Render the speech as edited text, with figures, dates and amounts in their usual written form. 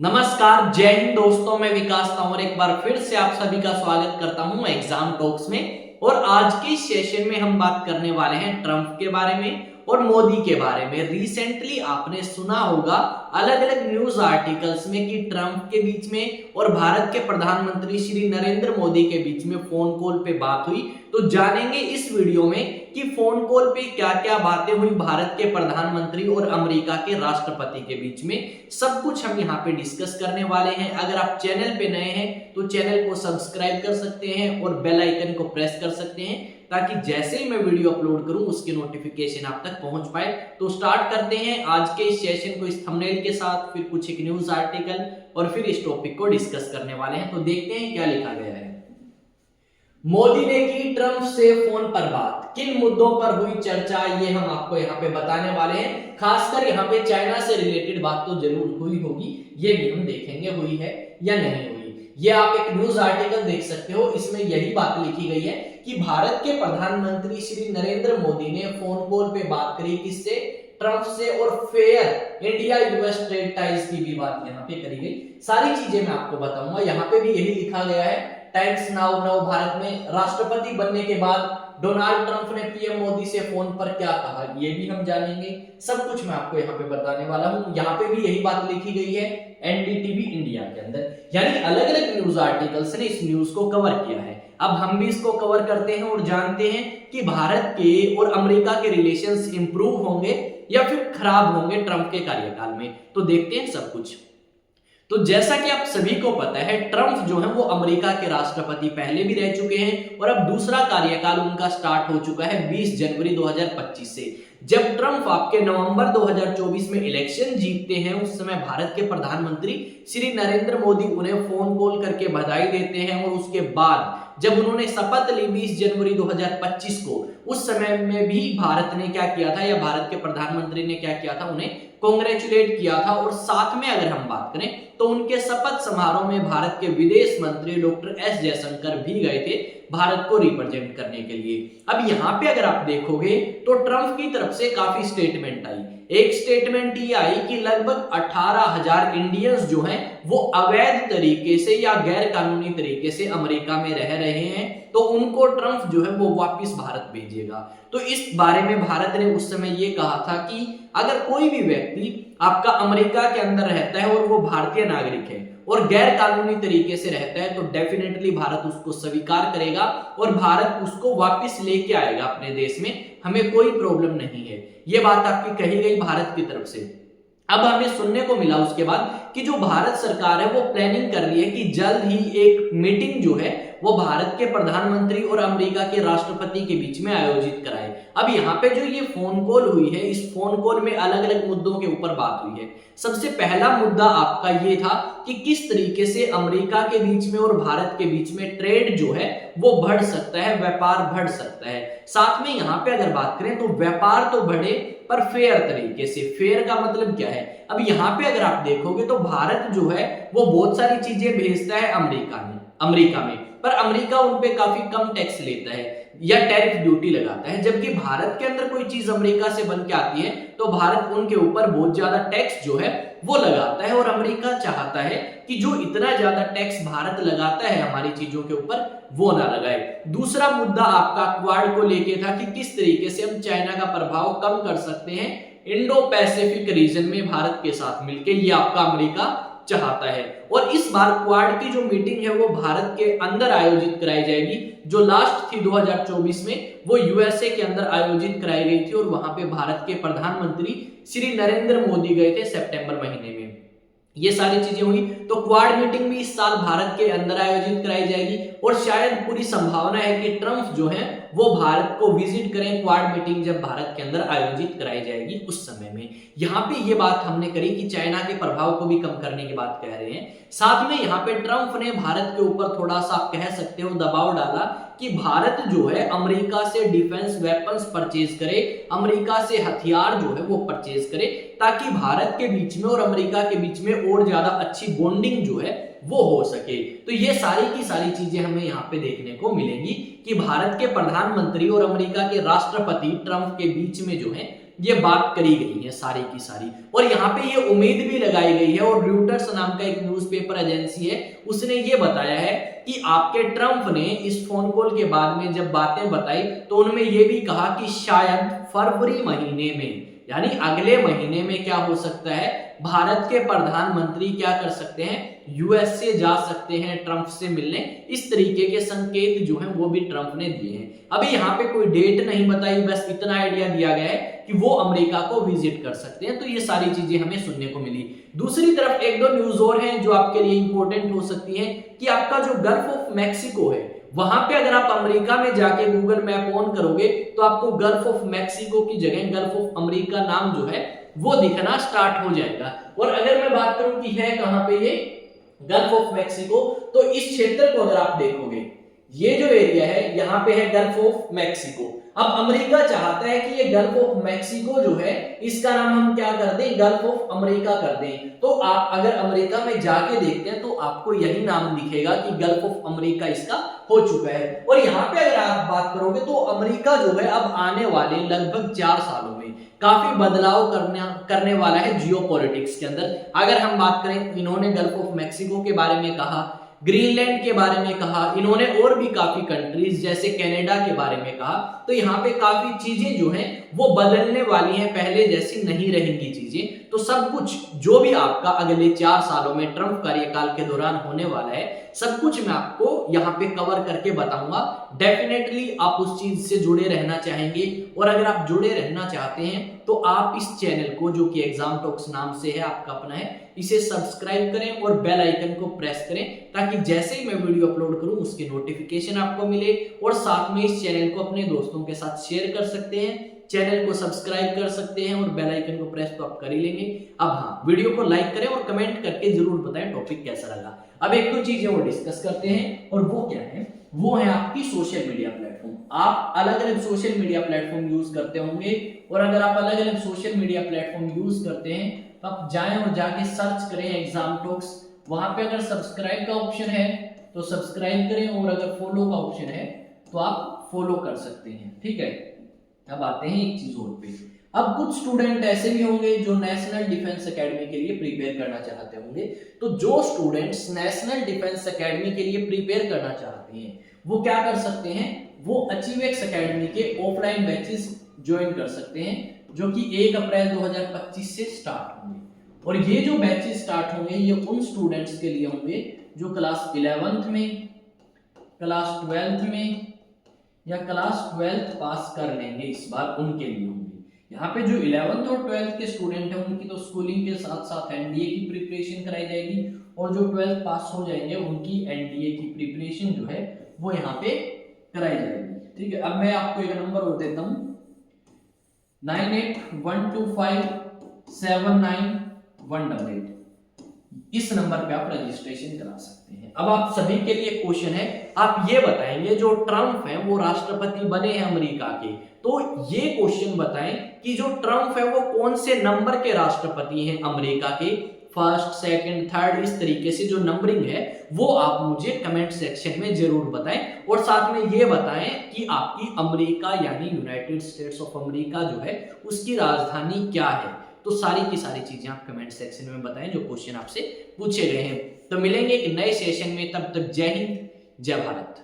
नमस्कार, जय हिंद दोस्तों। मैं विकास तंवर एक बार फिर से आप सभी का स्वागत करता हूं एग्जाम टॉक्स में। और आज के सेशन में हम बात करने वाले हैं ट्रंप के बारे में और मोदी के बारे में। रिसेंटली आपने सुना होगा अलग अलग न्यूज आर्टिकल्स में कि ट्रंप के बीच में और भारत के प्रधानमंत्री श्री नरेंद्र मोदी के बीच में फोन कॉल पे बात हुई। तो जानेंगे इस वीडियो में कि फोन कॉल पे क्या क्या बातें हुई भारत के प्रधानमंत्री और अमेरिका के राष्ट्रपति के बीच में। सब कुछ हम यहाँ पे डिस्कस करने वाले हैं। अगर आप चैनल पे नए हैं तो चैनल को सब्सक्राइब कर सकते हैं और बेल आइकन को प्रेस कर सकते हैं ताकि जैसे ही मैं वीडियो अपलोड करूं उसकी नोटिफिकेशन आप तक पहुंच पाए। तो स्टार्ट करते हैं आज के इस सेशन को इस थंबनेल के साथ, फिर कुछ एक न्यूज आर्टिकल और फिर इस टॉपिक को डिस्कस करने वाले हैं। तो देखते हैं क्या लिखा गया है। मोदी ने की ट्रंप से फोन पर बात, किन मुद्दों पर हुई चर्चा, ये हम आपको यहाँ पे बताने वाले हैं। खासकर यहाँ पे चाइना से रिलेटेड बात तो जरूर हुई होगी, ये भी हम देखेंगे हुई है या नहीं हुई। ये आप एक न्यूज आर्टिकल देख सकते हो, इसमें यही बात लिखी गई है कि भारत के प्रधानमंत्री श्री नरेंद्र मोदी ने फोन कॉल पे बात करी, किससे? ट्रंप से, और fair India US trade ties की भी बात यहाँ पे करी गई। सारी चीजें मैं आपको बताऊंगा। यहाँ पे भी यही लिखा गया है, टैक्स नाउ भारत में राष्ट्रपति बनने के बाद डोनाल्ड ट्रंप ने पीएम मोदी से फोन पर क्या कहा, ये भी हम जानेंगे। सब कुछ मैं आपको यहाँ पे बताने वाला हूँ। यहाँ पे भी यही बात लिखी गई है एनडीटीवी इंडिया के अंदर, यानी अलग अलग न्यूज आर्टिकल्स ने इस न्यूज को कवर किया है। अब हम भी इसको कवर करते हैं और जानते हैं कि भारत के और अमेरिका के रिलेशंस इंप्रूव होंगे या फिर खराब होंगे ट्रंप के कार्यकाल में। तो देखते हैं सब कुछ। तो जैसा कि आप सभी को पता है, ट्रंप जो है वो अमेरिका के राष्ट्रपति पहले भी रह चुके हैं और अब दूसरा कार्यकाल उनका स्टार्ट हो चुका है 20 जनवरी 2025 से। जब ट्रंप आपके नवंबर 2024 में इलेक्शन जीतते हैं, उस समय भारत के प्रधानमंत्री श्री नरेंद्र मोदी उन्हें फोन कॉल करके बधाई देते हैं। और उसके बाद जब उन्होंने शपथ ली 20 जनवरी 2025 को, उस समय में भी भारत ने क्या किया था, या भारत के प्रधानमंत्री ने क्या किया था, उन्हें कांग्रेचुलेट किया था। और साथ में अगर हम बात करें तो उनके शपथ समारोह में भारत के विदेश मंत्री डॉक्टर एस जयशंकर भी गए थे भारत को रिप्रेजेंट करने के लिए। अब यहाँ पे अगर आप देखोगे तो ट्रंप की तरफ से काफी स्टेटमेंट आई। एक स्टेटमेंट ये आई कि लगभग 18,000 इंडियंस जो हैं वो अवैध तरीके से या गैर कानूनी तरीके से अमेरिका में रह रहे हैं, तो उनको ट्रंप जो है वो वापस भारत भेजेगा। तो इस बारे में भारत ने उस समय ये कहा था कि अगर कोई भी व्यक्ति आपका अमेरिका के अंदर रहता है और वो भारतीय नागरिक है और गैर कानूनी तरीके से रहता है, तो डेफिनेटली भारत उसको स्वीकार करेगा और भारत उसको वापस लेके आएगा अपने देश में। हमें कोई प्रॉब्लम नहीं है। ये बात आपकी कही गई भारत की तरफ से। अब हमें सुनने को मिला उसके बाद कि जो भारत सरकार है वो प्लानिंग कर रही है कि जल्द ही एक मीटिंग जो है वो भारत के प्रधानमंत्री और अमेरिका के राष्ट्रपति के बीच में आयोजित कराए। अब यहाँ पे जो ये फोन कॉल हुई है, इस फोन कॉल में अलग अलग मुद्दों के ऊपर बात हुई है। सबसे पहला मुद्दा आपका ये था कि किस तरीके से अमेरिका के बीच में और भारत के बीच में ट्रेड जो है वो बढ़ सकता है, व्यापार बढ़ सकता है। साथ में यहाँ पे अगर बात करें तो व्यापार तो बढ़े पर फेयर तरीके से। फेयर का मतलब क्या है? अब यहाँ पे अगर आप देखोगे तो भारत जो है वो बहुत सारी चीजें भेजता है अमेरिका में, पर अमेरिका उन पे काफी कम टैक्स लेता है या टैरिफ ड्यूटी लगाता है। जबकि भारत के अंदर कोई चीज अमेरिका से बन के आती है तो भारत उनके ऊपर बहुत ज्यादा टैक्स जो है वो लगाता है। और अमेरिका चाहता है कि जो इतना ज्यादा टैक्स भारत लगाता है हमारी चीजों के ऊपर, वो ना लगाए। दूसरा मुद्दा आपका क्वाड को लेके था कि किस तरीके से हम चाइना का प्रभाव कम कर सकते हैं इंडो पैसिफिक रीजन में भारत के साथ मिलके, ये आपका अमेरिका चाहता है। और इस बार क्वाड की जो मीटिंग है वो भारत के अंदर आयोजित कराई जाएगी। जो लास्ट थी 2024 में, वो यूएसए के अंदर आयोजित कराई गई थी और वहां पे भारत के प्रधानमंत्री श्री नरेंद्र मोदी गए थे सितंबर महीने में। ये सारी चीजें हुई। तो क्वाड मीटिंग भी इस साल भारत के अंदर आयोजित कराई जाएगी और शायद पूरी संभावना है कि ट्रंप जो है वो भारत को विजिट करें क्वाड मीटिंग जब भारत के अंदर आयोजित कराई जाएगी उस समय में। यहाँ पे ये बात हमने करी कि चाइना के प्रभाव को भी कम करने की बात कह रहे हैं। साथ में यहाँ पे ट्रंप ने भारत के ऊपर थोड़ा सा आप कह सकते हो दबाव डाला कि भारत जो है अमेरिका से डिफेंस वेपन्स परचेज करे, अमेरिका से हथियार जो है वो परचेज करे, ताकि भारत के बीच में और अमेरिका के बीच में और ज्यादा अच्छी बॉन्डिंग जो है वो हो सके। तो ये सारी की सारी चीजें हमें यहाँ पे देखने को मिलेंगी कि भारत के प्रधानमंत्री और अमेरिका के राष्ट्रपति ट्रंप के बीच में जो है ये बात करी गई है सारी की सारी। और यहाँ पे ये उम्मीद भी लगाई गई है, और रॉयटर्स नाम का एक न्यूज़पेपर एजेंसी है उसने ये बताया है कि आपके ट्रंप ने इस फोन कॉल के बाद में जब बातें बताई तो उनमें ये भी कहा कि शायद फरवरी महीने में, यानी अगले महीने में क्या हो सकता है, भारत के प्रधानमंत्री क्या कर सकते हैं, यूएस से जा सकते हैं ट्रंप से मिलने। इस तरीके के संकेत जो हैं वो भी ट्रंप ने दिए हैं। अभी यहाँ पे कोई डेट नहीं बताई, बस इतना आइडिया दिया गया है कि वो अमेरिका को विजिट कर सकते हैं। तो ये सारी चीजें हमें सुनने को मिली। दूसरी तरफ एक दो न्यूज और हैं जो आपके लिए इंपॉर्टेंट हो सकती हैं कि आपका जो गल्फ ऑफ मैक्सिको है, वहां पे अगर आप अमेरिका में जाके गूगल मैप ऑन करोगे तो आपको गल्फ ऑफ मैक्सिको की जगह गल्फ ऑफ अमेरिका नाम जो है वो दिखना स्टार्ट हो जाएगा। और अगर मैं बात करूं कि है कहां पे ये गल्फ ऑफ मैक्सिको, तो इस क्षेत्र को अगर आप देखोगे, ये जो एरिया है यहाँ पे है गल्फ ऑफ मैक्सिको। अब अमेरिका चाहता है कि ये गल्फ ऑफ मैक्सिको जो है इसका नाम हम क्या कर दें, गल्फ ऑफ अमेरिका कर दें। तो आप अगर अमेरिका में जाके देखते हैं तो आपको यही नाम दिखेगा कि गल्फ ऑफ अमेरिका इसका हो चुका है। और यहाँ पे अगर आप बात करोगे तो अमेरिका जो है अब आने वाले लगभग 4 सालों में काफी बदलाव करने वाला है जियोपॉलिटिक्स के अंदर। अगर हम बात करें, इन्होंने गल्फ ऑफ मैक्सिको के बारे में कहा, ग्रीनलैंड के बारे में कहा, इन्होंने और भी काफी कंट्रीज जैसे कनाडा के बारे में कहा। तो यहाँ पे काफी चीजें जो हैं वो बदलने वाली हैं, पहले जैसी नहीं रहेंगी चीजें। तो सब कुछ जो भी आपका अगले 4 सालों में ट्रंप कार्यकाल के दौरान होने वाला है, सब कुछ मैं आपको यहाँ पे कवर करके बताऊंगा। डेफिनेटली आप उस चीज से जुड़े रहना चाहेंगे, और अगर आप जुड़े रहना चाहते हैं तो आप इस चैनल को, जो कि एग्जाम टॉक्स नाम से है, आपका अपना है, इसे सब्सक्राइब करें और बेल आइकन को प्रेस करें ताकि जैसे ही मैं वीडियो अपलोड करूं उसकी नोटिफिकेशन आपको मिले। और साथ में इस चैनल को अपने दोस्तों के साथ शेयर कर सकते हैं, चैनल को सब्सक्राइब कर सकते हैं, और बेल आइकन को प्रेस तो आप कर ही लेंगे। अब हाँ, वीडियो को लाइक करें और कमेंट करके जरूर बताएं टॉपिक कैसा लगा। अब एक दो चीजें और डिस्कस करते हैं, और वो क्या है, वो है आपकी सोशल मीडिया प्लेटफॉर्म। आप अलग अलग सोशल मीडिया प्लेटफॉर्म यूज करते होंगे, और अगर आप अलग अलग सोशल मीडिया प्लेटफॉर्म यूज करते हैं तो आप जाएं और जाके सर्च करें एग्जाम टॉक्स। वहां पे अगर सब्सक्राइब का ऑप्शन है तो सब्सक्राइब करें, और अगर फॉलो का ऑप्शन है तो आप फॉलो कर सकते हैं, ठीक है। अब आते हैं एक चीज और पे। अब कुछ स्टूडेंट ऐसे भी होंगे जो नेशनल डिफेंस एकेडमी के लिए प्रिपेयर करना चाहते होंगे। तो जो स्टूडेंट्स नेशनल डिफेंस एकेडमी के लिए प्रिपेयर करना चाहते हैं वो क्या कर सकते हैं, वो अचीवेक्स एकेडमी के ऑफलाइन बैचेस ज्वाइन कर सकते हैं, जो कि 1 अप्रैल 2025 से स्टार्ट होंगे। और ये जो बैचेस स्टार्ट होंगे ये उन स्टूडेंट्स के लिए होंगे जो क्लास 11th में, क्लास 12th में या क्लास 12th पास कर लेंगे इस बार, उनके लिए होंगे। यहाँ पे जो 11th और 12th के स्टूडेंट हैं उनकी तो स्कूलिंग के साथ साथ एनडीए की प्रिपरेशन कराई जाएगी, और जो 12th पास हो जाएंगे उनकी एनडीए की प्रिपरेशन जो है वो यहाँ पे कराई जाएगी, ठीक है। अब मैं आपको एक नंबर और देता हूँ, 9812579188। इस नंबर पे आप रजिस्ट्रेशन करा सकते हैं। अब आप सभी के लिए क्वेश्चन है, आप ये बताएंगे जो ट्रंप है वो राष्ट्रपति बने हैं अमेरिका के, तो ये क्वेश्चन बताएं कि जो ट्रंप है वो कौन से नंबर के राष्ट्रपति हैं अमेरिका के, फर्स्ट, सेकंड, थर्ड, इस तरीके से जो नंबरिंग है वो आप मुझे कमेंट सेक्शन में जरूर बताएं। और साथ में ये बताएं कि आपकी अमेरिका यानी यूनाइटेड स्टेट्स ऑफ अमेरिका जो है उसकी राजधानी क्या है। तो सारी की सारी चीजें आप कमेंट सेक्शन में बताएं जो क्वेश्चन आपसे पूछे गए हैं। तो मिलेंगे एक नए सेशन में, तब तक जय हिंद, जय भारत।